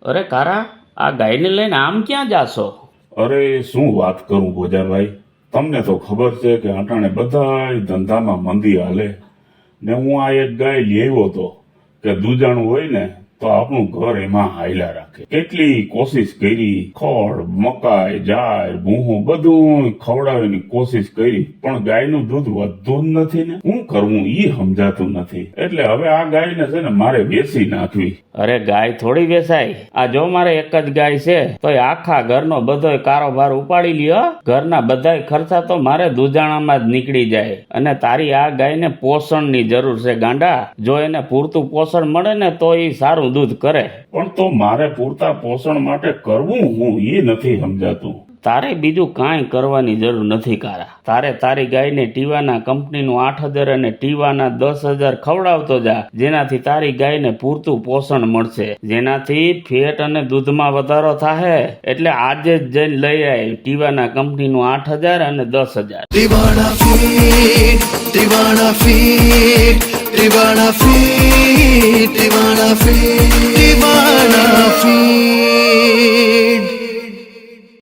અરે કારા, આ ગાયને લઈને આમ ક્યાં જાશો? અરે શું વાત કરું ભોજાભાઈ, તમને તો ખબર છે કે અટાણે બધાય ધંધામાં મંદી હાલે ને હું આ એક ગાય લેવો તો કે દૂજાણું હોય ને તો આપણું ઘર એમાં હાયલા રાખે. કેટલી કોશિશ કરી, ખડ, મકાઈ, જાર, ભૂહું બધું ખવડાવવાની કોશિશ કરી, પણ ગાયનું દૂધ વધતું જ નથી ને. શું કરવું ઈ સમજાતું નથી. એટલે હવે આ ગાયને છે ને મારે વેચી નાખવી. અરે ગાય થોડી વેચાય. આ જો મારે એક જ ગાય છે તો આખા ઘરનો બધો કારોબાર ઉપાડી લ્યો. ઘરના બધાય ખર્ચા તો મારે દૂધાણામાં જ નીકળી જાય. અને તારી આ ગાયને પોષણની જરૂર છે ગાંડા. જો એને પૂરતું પોષણ મળે ને તો એ સારું દૂધ કરે. પણ તો મારે પૂરતા પોષણ માટે કરવું હું એ નથી સમજાતું. તારે બીજું કાંઈ કરવાની જરૂર નથી કારા. તારે તારી ગાયને ટીવાના કંપનીનું 8,000 અને ટીવાના 10,000 ખવડાવતો જા, જેનાથી તારી ગાયને પૂરતું પોષણ મળશે, જેનાથી ફેટ અને દૂધમાં વધારો થાય. એટલે આજે જ જઈને લઈ આય ટીવાના કંપનીનું 8,000 અને 10,000. ટીવાના ફીટ, ટીવાના ફીટ, ટીવાના ફીટ, ટીવાના ફીટ, ટીવાના ફીટ.